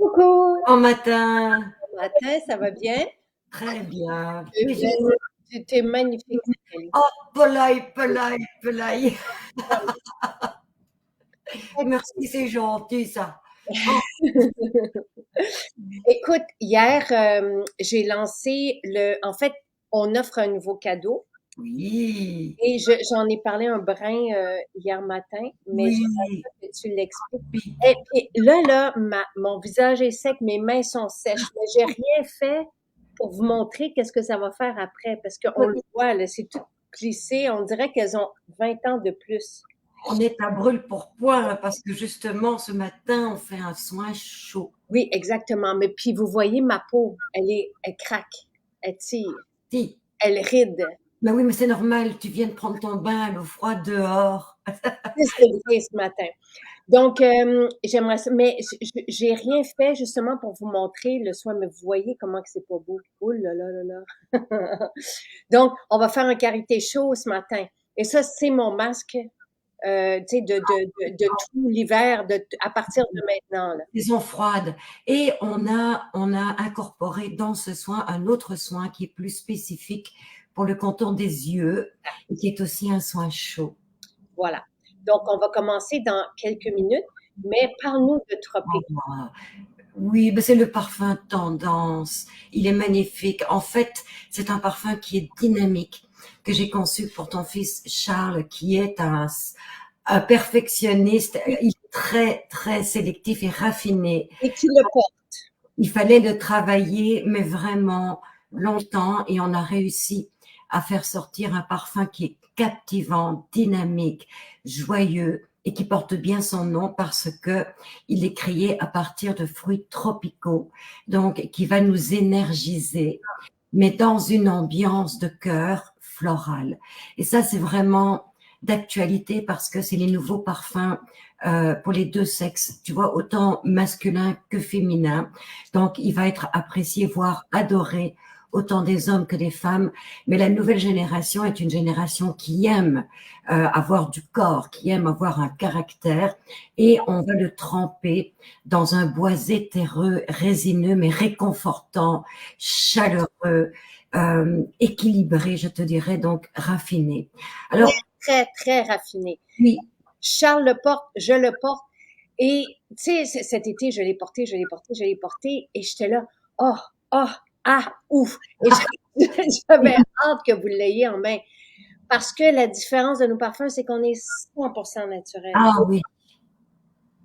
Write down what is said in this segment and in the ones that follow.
Coucou, Bon matin, bon matin, ça va bien? très bien. Eh Mais bien, tu es magnifique, Nathalie. oh, Polaï, Polaï, Polaï. Merci, c'est gentil ça. Oh, Écoute, hier, j'ai lancé en fait, on offre un nouveau cadeau oui, et j'en ai parlé un brin hier matin, mais j'aimerais oui, ça que tu l'expliques. oui. Et puis là, mon visage est sec, mes mains sont sèches, mais j'ai rien fait pour vous montrer qu'est-ce que ça va faire après, parce qu'on le voit, là, c'est tout plissé, on dirait qu'elles ont 20 ans de plus. On est à brûle pour point hein, parce que justement ce matin on fait un soin chaud. Oui, exactement. Mais puis vous voyez ma peau, elle craque, elle tire, Si. elle ride. Mais oui, mais c'est normal, tu viens de prendre ton bain à l'eau froide dehors. 10 degrés ce matin. Donc, j'aimerais ça, mais j'ai rien fait justement pour vous montrer le soin, mais vous voyez comment que c'est pas beau. Oh là là là là. Donc, on va faire un karité chaud ce matin. Et ça, c'est mon masque, tu sais, de tout l'hiver, à partir de maintenant, là. Saison froide. Et on a incorporé dans ce soin un autre soin qui est plus spécifique pour le contour des yeux et qui est aussi un soin chaud. Voilà. Donc, on va commencer dans quelques minutes, mais parle-nous de Tropique. Ah, oui, ben c'est le parfum tendance. Il est magnifique. En fait, c'est un parfum qui est dynamique, que j'ai conçu pour ton fils Charles, qui est un perfectionniste. Il est très, très sélectif et raffiné. Et qui le porte. Il fallait le travailler, mais vraiment longtemps, et on a réussi à faire sortir un parfum qui est captivant, dynamique, joyeux et qui porte bien son nom parce que il est créé à partir de fruits tropicaux, donc qui va nous énergiser, mais dans une ambiance de cœur floral. Et ça, c'est vraiment d'actualité parce que c'est les nouveaux parfums pour les deux sexes, tu vois, autant masculin que féminin. Donc, il va être apprécié, voire adoré, autant des hommes que des femmes. Mais la nouvelle génération est une génération qui aime avoir du corps, qui aime avoir un caractère, et on va le tremper dans un boisé terreux, résineux, mais réconfortant, chaleureux, équilibré, je te dirais, donc raffiné. Alors, Très, très raffiné. oui, Charles le porte, je le porte. Et, tu sais, cet été, je l'ai porté. Et j'étais là, oh, oh, ah, ouf. Et j'avais hâte que vous l'ayez en main. Parce que la différence de nos parfums, c'est qu'on est 100% naturel. ah oui,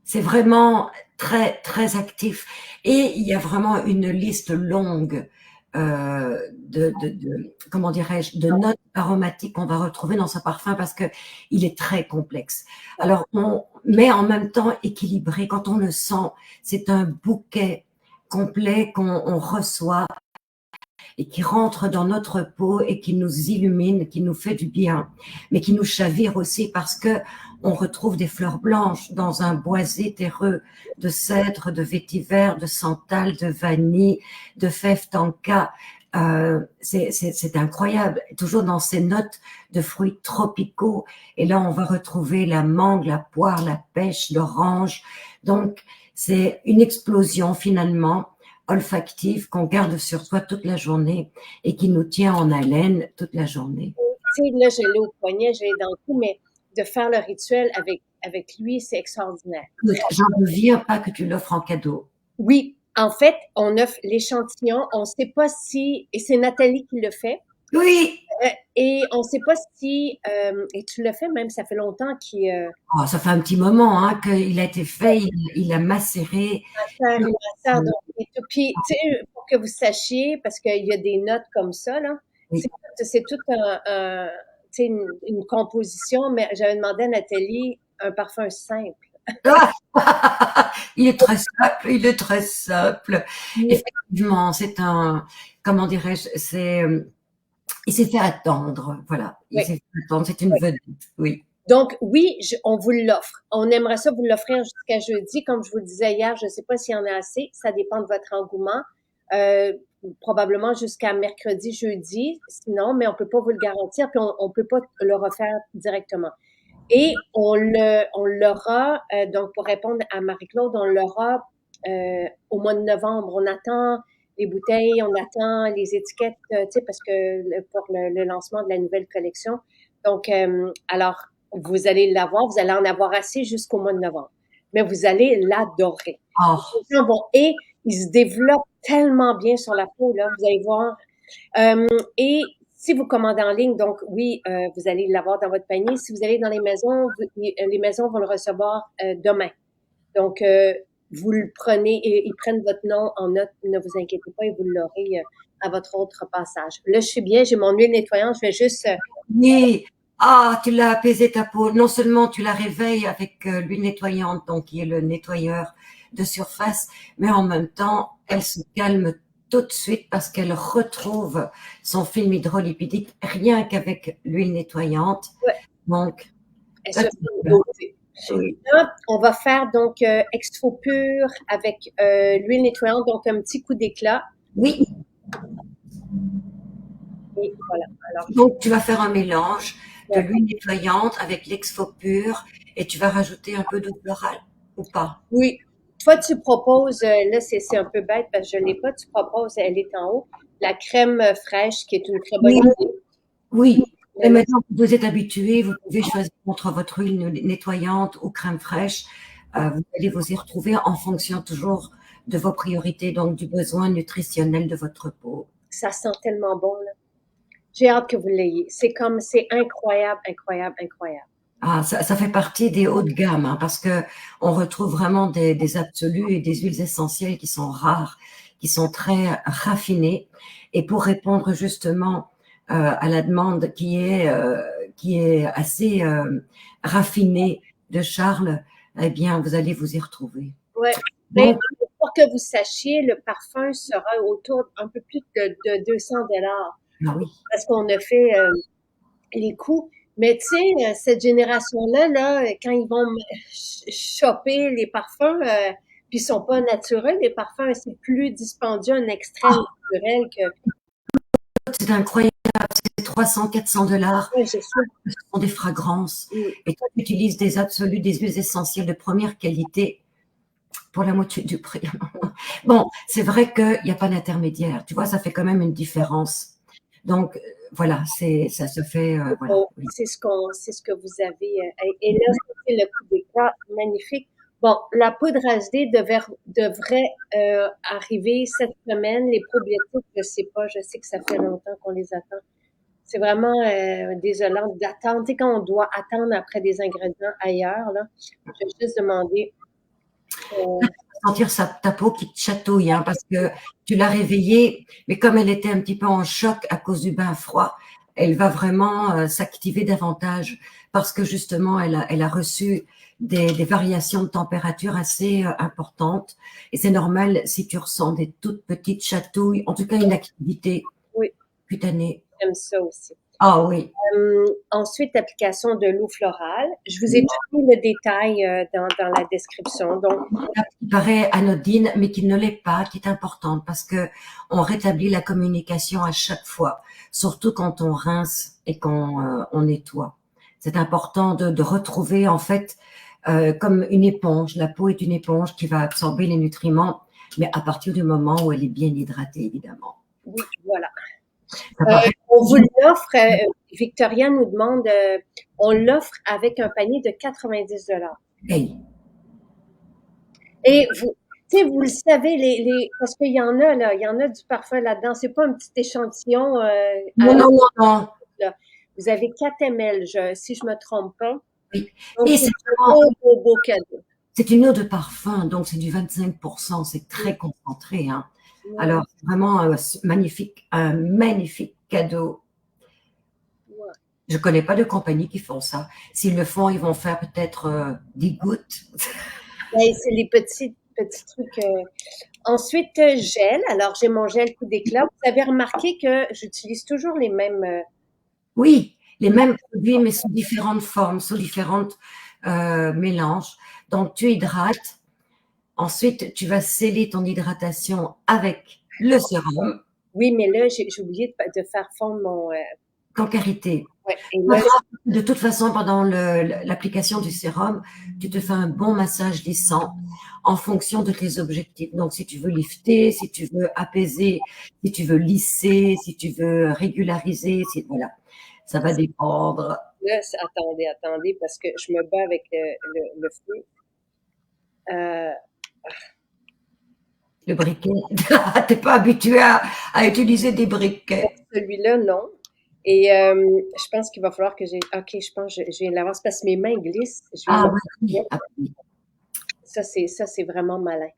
c'est vraiment très, très actif. Et il y a vraiment une liste longue comment dirais-je, de notes aromatiques qu'on va retrouver dans ce parfum parce que il est très complexe. Alors, mais en même temps équilibré. Quand on le sent, c'est un bouquet complet qu'on reçoit et qui rentre dans notre peau et qui nous illumine, qui nous fait du bien, mais qui nous chavire aussi parce que on retrouve des fleurs blanches dans un boisé terreux de cèdre, de vétiver, de santal, de vanille, de fève tonka. C'est incroyable, toujours dans ces notes de fruits tropicaux. Et là, on va retrouver la mangue, la poire, la pêche, l'orange. Donc, c'est une explosion finalement olfactive qu'on garde sur soi toute la journée et qui nous tient en haleine toute la journée. Tu sais, là, je l'ai au poignet, je l'ai dans le cou, mais de faire le rituel avec lui, c'est extraordinaire. J'en reviens pas que tu l'offres en cadeau. Oui, en fait, on offre l'échantillon. On ne sait pas si, et c'est Nathalie qui le fait, Oui, et on ne sait pas si, et tu le fais même, ça fait longtemps qu'il oh, ça fait un petit moment hein, qu'il a été fait, il a macéré. master, donc, et tout. Puis, tu sais, pour que vous sachiez, parce qu'il y a des notes comme ça, là, Oui. c'est tout tu sais, une composition, mais j'avais demandé à Nathalie un parfum simple. Il est très simple, il est très simple. Effectivement, c'est un, comment dirais-je, il s'est fait attendre, voilà, il Oui. s'est fait attendre, c'est une vedette, oui. Donc, oui, on vous l'offre. On aimerait ça vous l'offrir jusqu'à jeudi. Comme je vous le disais hier, je ne sais pas s'il y en a assez. Ça dépend de votre engouement. Euh, Probablement jusqu'à mercredi, jeudi. Sinon, mais on peut pas vous le garantir, puis on peut pas le refaire directement. Et on l'aura, donc pour répondre à Marie-Claude, on l'aura au mois de novembre. On attend les bouteilles, on attend les étiquettes, tu sais, parce que pour le lancement de la nouvelle collection. Donc, alors, vous allez l'avoir, vous allez en avoir assez jusqu'au mois de novembre. Mais vous allez l'adorer. Oh, Les gens vont, et il se développe tellement bien sur la peau, là, vous allez voir. Et si vous commandez en ligne, donc oui, vous allez l'avoir dans votre panier. Si vous allez dans les maisons, les maisons vont le recevoir demain. Donc, vous le prenez et ils prennent votre nom en note. Ne vous inquiétez pas et vous l'aurez à votre autre passage. Là, je suis bien, j'ai mon huile nettoyante. Je vais juste. oui. Ah, tu l'as apaisé ta peau. Non seulement tu la réveilles avec l'huile nettoyante, donc qui est le nettoyeur de surface, mais en même temps, elle se calme tout de suite parce qu'elle retrouve son film hydrolipidique rien qu'avec l'huile nettoyante. Ouais, Donc, elle se ça, fait c'est une bien. beauté. Oui. Là, on va faire donc exfo pur avec l'huile nettoyante, donc un petit coup d'éclat. Oui. Et voilà. Alors, Donc, tu vas faire un mélange de ouais. l'huile nettoyante avec l'exfo pur et tu vas rajouter un peu d'eau florale ou pas? Oui. Toi, tu proposes, là, c'est un peu bête parce que je ne l'ai pas, tu proposes, elle est en haut, la crème fraîche, qui est une très bonne Oui. idée. Oui, et Mais là, maintenant que vous êtes habitué, vous pouvez choisir entre votre huile nettoyante ou crème fraîche. Vous allez vous y retrouver en fonction toujours de vos priorités, donc du besoin nutritionnel de votre peau. ça sent tellement bon, là. J'ai hâte que vous l'ayez. C'est comme, c'est incroyable, incroyable, incroyable. Ah, ça fait partie des hauts de gamme, hein, parce que on retrouve vraiment des absolus et des huiles essentielles qui sont rares, qui sont très raffinées. Et pour répondre justement à la demande qui est assez raffinée de Charles, eh bien, vous allez vous y retrouver. Ouais. Mais Donc, pour que vous sachiez, le parfum sera autour un peu plus de 200 $ ah oui. parce qu'on a fait les coûts. Mais tu sais, cette génération-là, là, quand ils vont choper les parfums, puis ils sont pas naturels, les parfums, c'est plus dispendieux, un extrait naturel que, C'est incroyable, c'est 300, 400 $. ouais, je sais. Ce sont des fragrances. Mm. Et toi, tu utilises des absolus, des huiles essentielles de première qualité pour la moitié du prix. Bon, c'est vrai qu'il n'y a pas d'intermédiaire. Tu vois, ça fait quand même une différence. Donc, voilà, ça se fait, voilà. Oh, Oui. c'est ce que vous avez. Et là, c'est le coup d'éclat magnifique. Bon, la poudre HD devrait arriver cette semaine. Les probiotiques, je sais pas. Je sais que ça fait longtemps qu'on les attend. C'est vraiment désolant d'attendre. Tu sais, quand on doit attendre après des ingrédients ailleurs, là, je vais juste demander. euh, Sentir ta peau qui te chatouille, hein, parce que tu l'as réveillée, mais comme elle était un petit peu en choc à cause du bain froid, elle va vraiment s'activer davantage parce que justement, elle a reçu des variations de température assez importantes. Et c'est normal si tu ressens des toutes petites chatouilles, en tout cas une activité oui, cutanée. j'aime ça aussi. Ah oui, Ensuite, application de l'eau florale. Je vous ai tout mis le détail dans la description. Donc, qui paraît anodine, mais qui ne l'est pas, qui est importante parce que on rétablit la communication à chaque fois, surtout quand on rince et qu'on on nettoie. C'est important de retrouver en fait comme une éponge. La peau est une éponge qui va absorber les nutriments, mais à partir du moment où elle est bien hydratée, évidemment. oui, voilà. Ça paraît. On vous l'offre, Victoria nous demande, on l'offre avec un panier de 90 $. Hey. Et vous, tu sais, vous le savez, parce qu'il y en a, là, il y en a du parfum là-dedans. C'est pas un petit échantillon Non, non, non, non. là. Vous avez 4 ml, si je me trompe pas. Oui. Donc, Et c'est c'est un vraiment, beau, beau, beau cadeau. c'est une eau de parfum, donc c'est du 25%, c'est Mm. très concentré, hein. Ouais, Alors, vraiment magnifique, un magnifique cadeau. ouais. Je connais pas de compagnie qui font ça. S'ils le font, ils vont faire peut-être 10 gouttes. Ben, c'est les petits trucs. Ensuite, gel. Alors, j'ai mon gel coup d'éclat. Vous avez remarqué que j'utilise toujours les mêmes. Oui, les mêmes produits, mais sous différentes formes, sous différentes mélanges. Donc, tu hydrates. Ensuite, tu vas sceller ton hydratation avec le sérum, Oui, mais là, j'ai oublié de faire fondre mon. Cancarité. Ouais. et là, De toute façon, pendant l'application du sérum, tu te fais un bon massage lissant en fonction de tes objectifs. Donc, si tu veux lifter, si tu veux apaiser, si tu veux lisser, si tu veux régulariser, voilà, ça va dépendre. là, attendez, parce que je me bats avec le feu. Le briquet. T'es pas habitué à utiliser des briquets. Celui-là, non. Et je pense qu'il va falloir que j'ai. OK, je pense que j'ai l'avance parce que mes mains glissent. Je vais Ah mettre. oui, ah oui. Ça, c'est vraiment malin.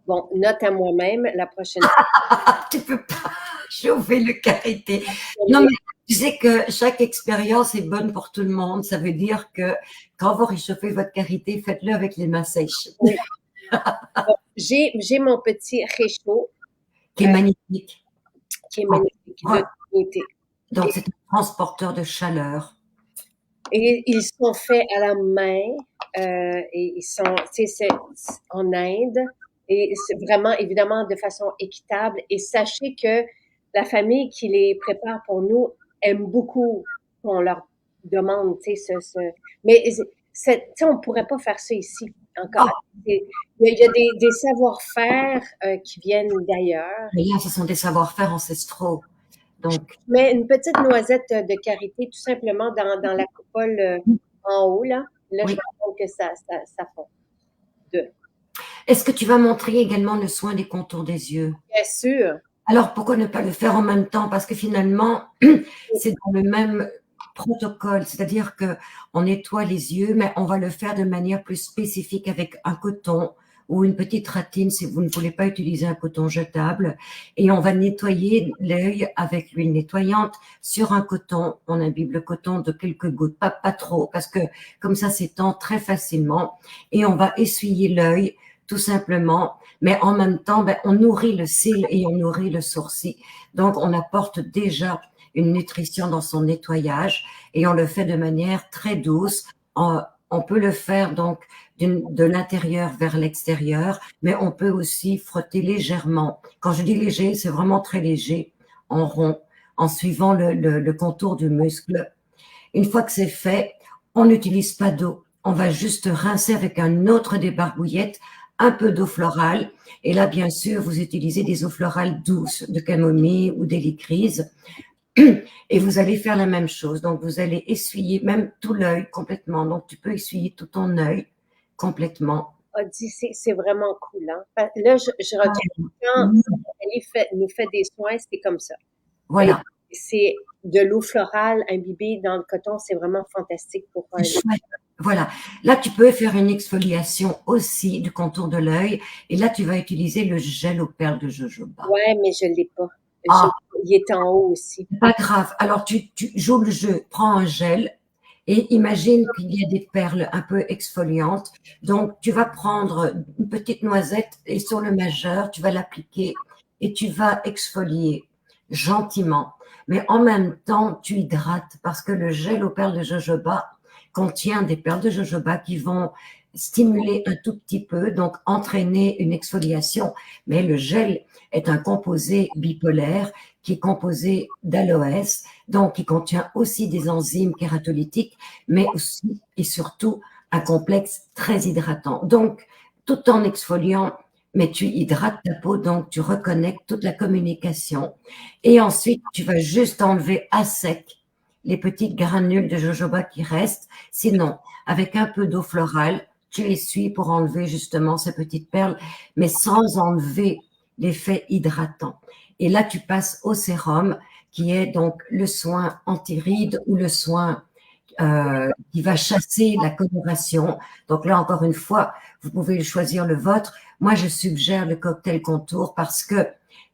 Bon, note à moi-même la prochaine fois. Tu peux pas chauffer le karité. Non, mais tu sais que chaque expérience est bonne pour tout le monde. Ça veut dire que quand vous réchauffez votre karité, faites-le avec les mains sèches. Oui. Bon, j'ai mon petit réchaud Qui est magnifique. qui est magnifique de côté. Donc, c'est un transporteur de chaleur. Et ils sont faits à la main. Et ils sont, tu sais, c'est en Inde. Et c'est vraiment, évidemment, de façon équitable. Et sachez que la famille qui les prépare pour nous aime beaucoup qu'on leur demande, tu sais, mais tu sais, on pourrait pas faire ça ici encore. Il y a des savoir-faire qui viennent d'ailleurs. Mais là, ce sont des savoir-faire ancestraux. Donc, Mais une petite noisette de karité, tout simplement dans la coupole en haut, là. Là, oui. je pense que ça fond. Est-ce que tu vas montrer également le soin des contours des yeux? Bien sûr. Alors, pourquoi ne pas le faire en même temps? Parce que finalement, c'est dans le même protocole, c'est-à-dire que on nettoie les yeux, mais on va le faire de manière plus spécifique avec un coton ou une petite ratine si vous ne voulez pas utiliser un coton jetable. Et on va nettoyer l'œil avec l'huile nettoyante sur un coton. On imbibe le coton de quelques gouttes, pas trop, parce que comme ça s'étend très facilement. Et on va essuyer l'œil tout simplement, mais en même temps, on nourrit le cil et on nourrit le sourcil. Donc, on apporte déjà une nutrition dans son nettoyage et on le fait de manière très douce. On peut le faire donc de l'intérieur vers l'extérieur, mais on peut aussi frotter légèrement. Quand je dis léger, c'est vraiment très léger, en rond, en suivant le contour du muscle. Une fois que c'est fait, on n'utilise pas d'eau. On va juste rincer avec un autre débarbouillette, un peu d'eau florale. Et là, bien sûr, vous utilisez des eaux florales douces, de camomille ou d'hélicryse. Et vous allez faire la même chose. Donc, vous allez essuyer même tout l'œil complètement. Donc, tu peux essuyer tout ton œil complètement. C'est vraiment cool. Hein? Là, je retrouve quand elle nous fait des soins, c'est comme ça. Voilà. C'est de l'eau florale imbibée dans le coton, c'est vraiment fantastique pour voilà. Là, tu peux faire une exfoliation aussi du contour de l'œil. Et là, tu vas utiliser le gel aux perles de jojoba. Ouais, mais je l'ai pas. Il est en haut aussi. Pas grave. Alors, tu joues le jeu. Prends un gel et imagine qu'il y a des perles un peu exfoliantes. Donc, tu vas prendre une petite noisette et sur le majeur, tu vas l'appliquer et tu vas exfolier gentiment. Mais en même temps, tu hydrates parce que le gel aux perles de jojoba contient des perles de jojoba qui vont stimuler un tout petit peu, donc entraîner une exfoliation. Mais le gel est un composé bipolaire qui est composé d'aloès, donc qui contient aussi des enzymes kératolytiques, mais aussi et surtout un complexe très hydratant. Donc, tout en exfoliant, mais tu hydrates ta peau, donc tu reconnectes toute la communication. Et ensuite, tu vas juste enlever à sec les petites granules de jojoba qui restent. Sinon, avec un peu d'eau florale, tu essuies pour enlever justement ces petites perles, mais sans enlever l'effet hydratant. Et là, tu passes au sérum, qui est donc le soin anti-rides ou le soin qui va chasser la coloration. Donc là, encore une fois, vous pouvez choisir le vôtre. Moi, je suggère le cocktail contour parce que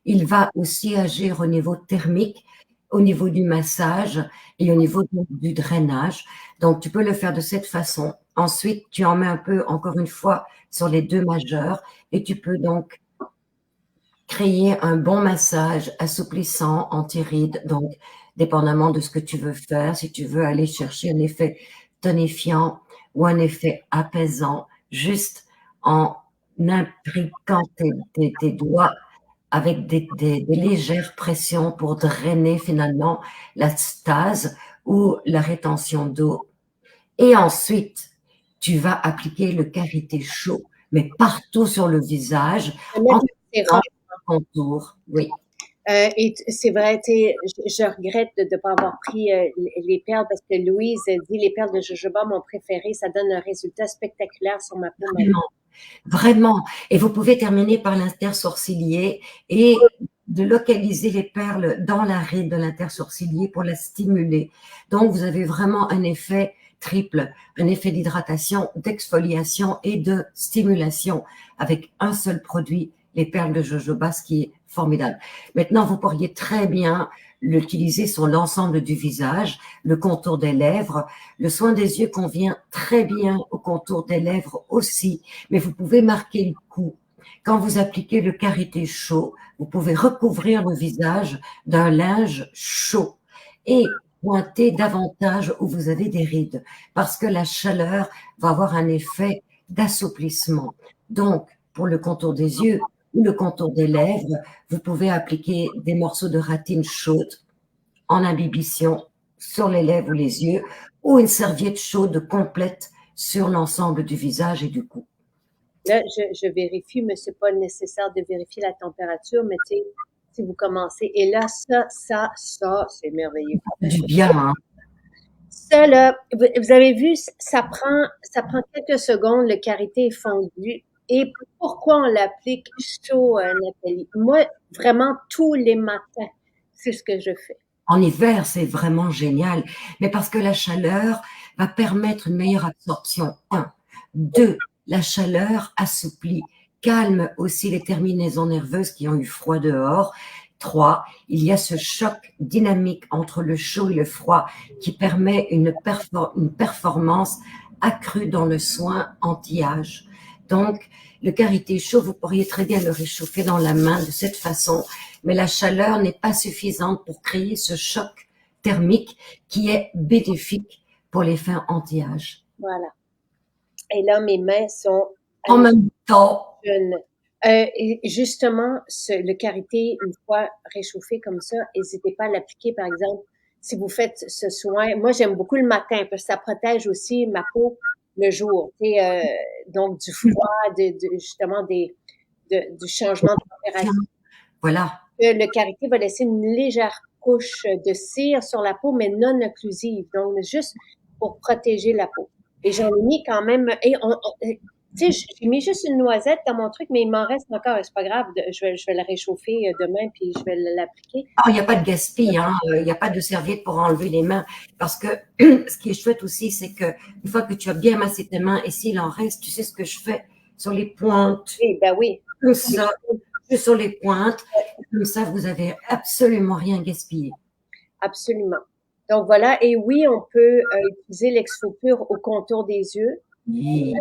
il va aussi agir au niveau thermique, au niveau du massage et au niveau du drainage. Donc, tu peux le faire de cette façon. Ensuite, tu en mets un peu, encore une fois, sur les deux majeurs et tu peux donc créer un bon massage assouplissant, anti-rides, donc dépendamment de ce que tu veux faire, si tu veux aller chercher un effet tonifiant ou un effet apaisant, juste en imbriquant tes doigts avec des légères pressions pour drainer finalement la stase ou la rétention d'eau. Et ensuite, tu vas appliquer le karité chaud, mais partout sur le visage, Je vais en mettre le faisant sérum. un contour. Oui. Et c'est vrai, je regrette de ne pas avoir pris les perles parce que Louise dit les perles de jojoba, mon préféré, ça donne un résultat spectaculaire sur ma peau. Vraiment, vraiment. Et vous pouvez terminer par l'intersourcilier et de localiser les perles dans la ride de l'intersourcilier pour la stimuler. Donc, vous avez vraiment un effet triple, un effet d'hydratation, d'exfoliation et de stimulation avec un seul produit, les perles de jojoba, ce qui est formidable. Maintenant, vous pourriez très bien l'utiliser sur l'ensemble du visage, le contour des lèvres. Le soin des yeux convient très bien au contour des lèvres aussi, mais vous pouvez marquer le coup. Quand vous appliquez le karité chaud, vous pouvez recouvrir le visage d'un linge chaud et pointer davantage où vous avez des rides, parce que la chaleur va avoir un effet d'assouplissement. Donc, pour le contour des yeux ou le contour des lèvres, vous pouvez appliquer des morceaux de ratine chaude en imbibition sur les lèvres ou les yeux, ou une serviette chaude complète sur l'ensemble du visage et du cou. Là, je vérifie, mais c'est pas nécessaire de vérifier la température, mais tu sais, si vous commencez, et là, ça, c'est merveilleux. Du bien, hein? Ça, là, vous avez vu, ça prend quelques secondes, le karité est fondu. Et pourquoi on l'applique chaud, Nathalie? Moi, vraiment, tous les matins, c'est ce que je fais. En hiver, c'est vraiment génial, mais parce que la chaleur va permettre une meilleure absorption. Un. Deux, la chaleur assouplit, calme aussi les terminaisons nerveuses qui ont eu froid dehors. Trois, il y a ce choc dynamique entre le chaud et le froid qui permet une performance accrue dans le soin anti-âge. Donc, le karité chaud, vous pourriez très bien le réchauffer dans la main de cette façon, mais la chaleur n'est pas suffisante pour créer ce choc thermique qui est bénéfique pour les fins anti-âge. Voilà. Et là, mes mains sont En même temps, jeunes. Et justement, le karité, une fois réchauffé comme ça, n'hésitez pas à l'appliquer, par exemple, si vous faites ce soin. Moi, j'aime beaucoup le matin parce que ça protège aussi ma peau le jour. Donc, du froid, justement, du changement de température. voilà. Le karité va laisser une légère couche de cire sur la peau, mais non occlusive. Donc, juste pour protéger la peau. Et j'en ai mis quand même, tu sais, j'ai mis juste une noisette dans mon truc, mais il m'en reste encore. C'est pas grave, je vais la réchauffer demain, puis je vais l'appliquer. Ah, il n'y a pas de gaspille, hein. Il n'y a pas de serviette pour enlever les mains. Parce que ce qui est chouette aussi, c'est que une fois que tu as bien massé tes mains, et s'il en reste, tu sais ce que je fais sur les pointes. Oui, ben oui. Comme ça, juste sur les pointes. Comme ça, vous avez absolument rien gaspillé. Absolument. Donc voilà, et oui, on peut utiliser l'exfo-pur au contour des yeux. Oui.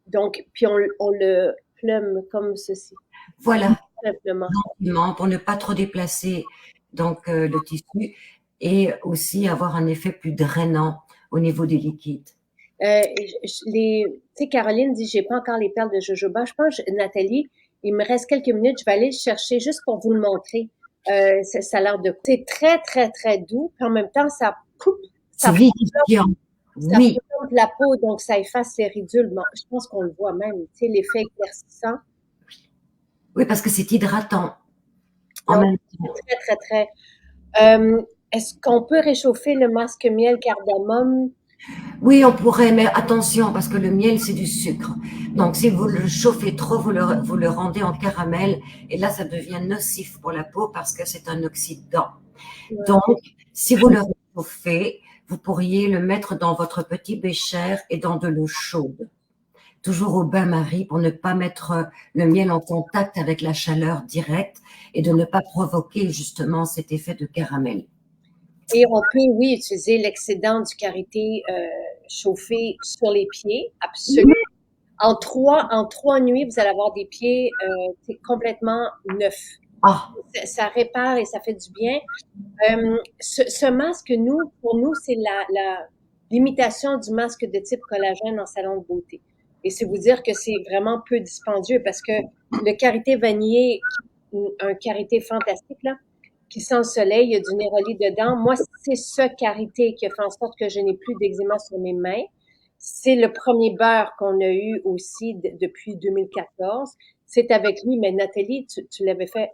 Donc, puis on le plume comme ceci. Voilà. Simplement. Gentiment, pour ne pas trop déplacer donc le tissu et aussi avoir un effet plus drainant au niveau des liquides. Tu sais, Caroline dit, j'ai pas encore les perles de jojoba. Je pense, Nathalie, il me reste quelques minutes, je vais aller le chercher juste pour vous le montrer. Ça a l'air de, c'est très, très, très doux, puis en même temps, ça coupe, C'est vivifiant. Oui. plombe la peau, donc ça efface les ridules. Bon, je pense qu'on le voit même, tu sais, l'effet éclaircissant. Oui, parce que c'est hydratant. En Donc, même temps. très, très, très. Est-ce qu'on peut réchauffer le masque miel cardamome? Oui, on pourrait, mais attention, parce que le miel, c'est du sucre. Donc, si vous le chauffez trop, vous le rendez en caramel, et là, ça devient nocif pour la peau parce que c'est un oxydant. Ouais. Donc, si vous le réchauffez, vous pourriez le mettre dans votre petit bécher et dans de l'eau chaude. Toujours au bain-marie pour ne pas mettre le miel en contact avec la chaleur directe et de ne pas provoquer justement cet effet de caramel. Et on peut, oui, utiliser l'excédent du karité chauffé sur les pieds, absolument. En trois nuits, vous allez avoir des pieds complètement neufs. Ah, Ça répare et ça fait du bien. Ce masque, pour nous, c'est l'imitation du masque de type collagène en salon de beauté. Et c'est vous dire que c'est vraiment peu dispendieux parce que le karité vanillé, un karité fantastique, là, qui sent le soleil, il y a du néroli dedans. Moi, c'est ce karité qui a fait en sorte que je n'ai plus d'eczéma sur mes mains. C'est le premier beurre qu'on a eu aussi depuis 2014. C'est avec lui, mais Nathalie, tu l'avais fait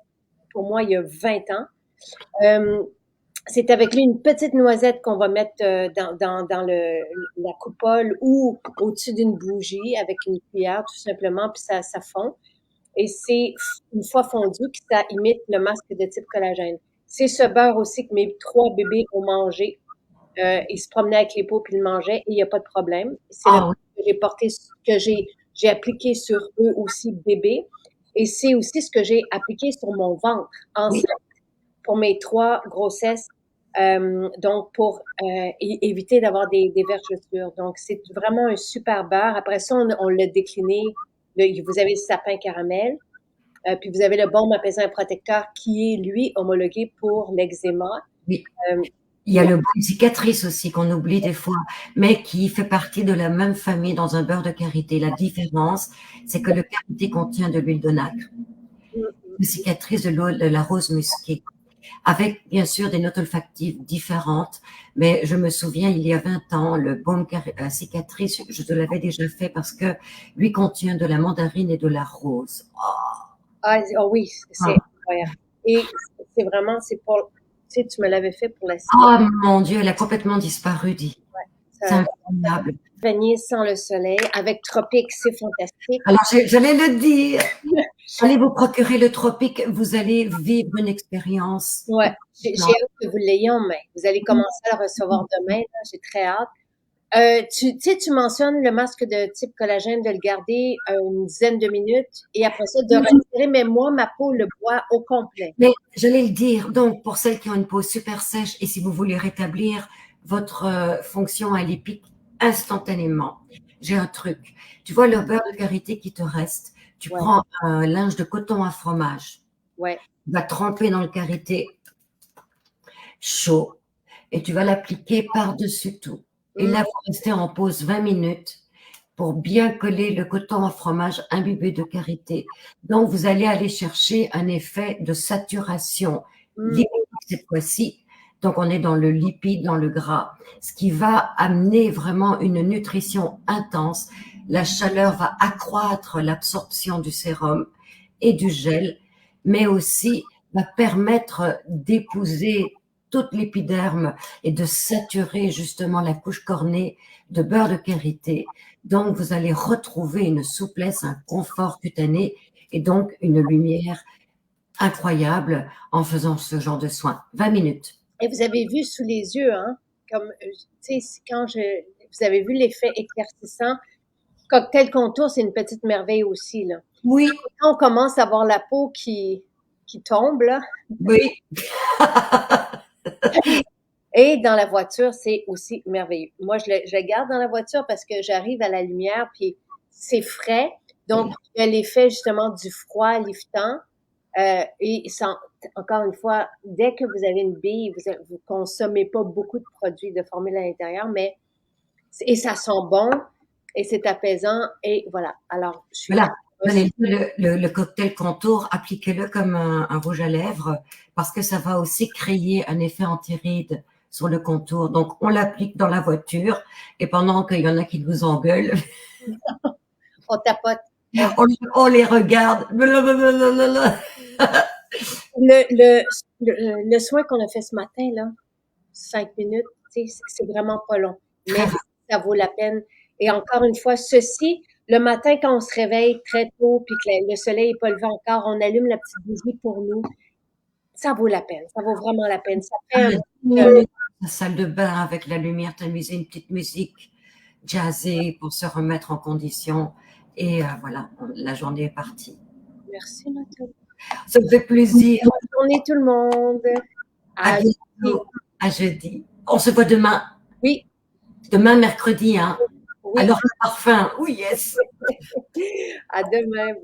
pour moi il y a 20 ans. C'est avec lui une petite noisette qu'on va mettre dans la coupole ou au-dessus d'une bougie avec une cuillère, tout simplement, puis ça fond. Et c'est une fois fondu que ça imite le masque de type collagène. C'est ce beurre aussi que mes 3 bébés ont mangé. Ils se promenaient avec les pots puis ils le mangeaient et il n'y a pas de problème. C'est le Ah oui. beurre que j'ai porté, que j'ai appliqué sur eux aussi bébés. Et c'est aussi ce que j'ai appliqué sur mon ventre Oui. enceinte pour mes 3 grossesses. Donc, pour éviter d'avoir des vergetures. Donc, c'est vraiment un super beurre. Après ça, on l'a décliné. Vous avez le sapin caramel, puis vous avez le baume apaisant et protecteur qui est, lui, homologué pour l'eczéma. Oui. Il y a le baume cicatrice aussi qu'on oublie des fois, mais qui fait partie de la même famille dans un beurre de karité. La différence, c'est que le karité contient de l'huile de nacre, le cicatrice de la rose musquée, avec bien sûr des notes olfactives différentes. Mais je me souviens, il y a 20 ans, le baume cicatrice, je te l'avais déjà fait parce que lui contient de la mandarine et de la rose. Oh oui, c'est incroyable. Et c'est vraiment, c'est pour, tu sais, tu me l'avais fait pour la Oh mon Dieu, elle a complètement disparu, dit. C'est incroyable. Vanille sans le soleil, avec Tropique, c'est fantastique. Alors, j'allais le dire. Allez vous procurer le tropique, vous allez vivre une expérience. Ouais, j'ai hâte que vous l'ayez en main. Vous allez commencer à le recevoir demain, là, j'ai très hâte. Tu sais, tu mentionnes le masque de type collagène, de le garder une dizaine de minutes et après ça, de retirer, mais moi, ma peau le boit au complet. Mais j'allais le dire, donc pour celles qui ont une peau super sèche et si vous voulez rétablir votre fonction lipique instantanément, j'ai un truc. Tu vois le beurre de karité qui te reste, tu prends un linge de coton à fromage, tu vas tremper dans le karité chaud et tu vas l'appliquer par-dessus tout. Et là, vous restez en pause 20 minutes pour bien coller le coton à fromage imbibé de karité. Donc, vous allez aller chercher un effet de saturation lipidique cette fois-ci. Donc, on est dans le lipide, dans le gras, ce qui va amener vraiment une nutrition intense. La chaleur va accroître l'absorption du sérum et du gel, mais aussi va permettre d'épouser toute l'épiderme et de saturer justement la couche cornée de beurre de karité. Donc, vous allez retrouver une souplesse, un confort cutané et donc une lumière incroyable en faisant ce genre de soins. 20 minutes. Et vous avez vu sous les yeux, hein, comme, tu sais, vous avez vu l'effet éclaircissant. Cocktail Contour, c'est une petite merveille aussi, là. Oui. Quand on commence à voir la peau qui tombe, là. Oui. Et dans la voiture, c'est aussi merveilleux. Moi, je le garde dans la voiture parce que j'arrive à la lumière, puis c'est frais. Donc, il y a l'effet justement du froid liftant. Et encore une fois, dès que vous avez une bille, vous consommez pas beaucoup de produits de formule à l'intérieur, et ça sent bon, et c'est apaisant, et voilà. Alors, je suis voilà. Le cocktail contour, appliquez-le comme un rouge à lèvres parce que ça va aussi créer un effet anti-rides sur le contour. Donc, on l'applique dans la voiture et pendant qu'il y en a qui nous engueulent, on tapote. On les regarde. Le soin qu'on a fait ce matin, là, 5 minutes, c'est vraiment pas long. Mais ça vaut la peine. Et encore une fois, le matin, quand on se réveille très tôt, puis que le soleil n'est pas levé encore, on allume la petite bougie pour nous. Ça vaut la peine. Ça vaut vraiment la peine. Ça fait la salle de bain avec la lumière tamisée, une petite musique jazzée pour se remettre en condition. Et voilà, la journée est partie. Merci, Nathalie. Ça me fait plaisir. Bonne journée, tout le monde. À bientôt. À jeudi. On se voit demain. Oui. Demain, mercredi, hein. Oui. Alors, le parfum. Oui, yes. À demain.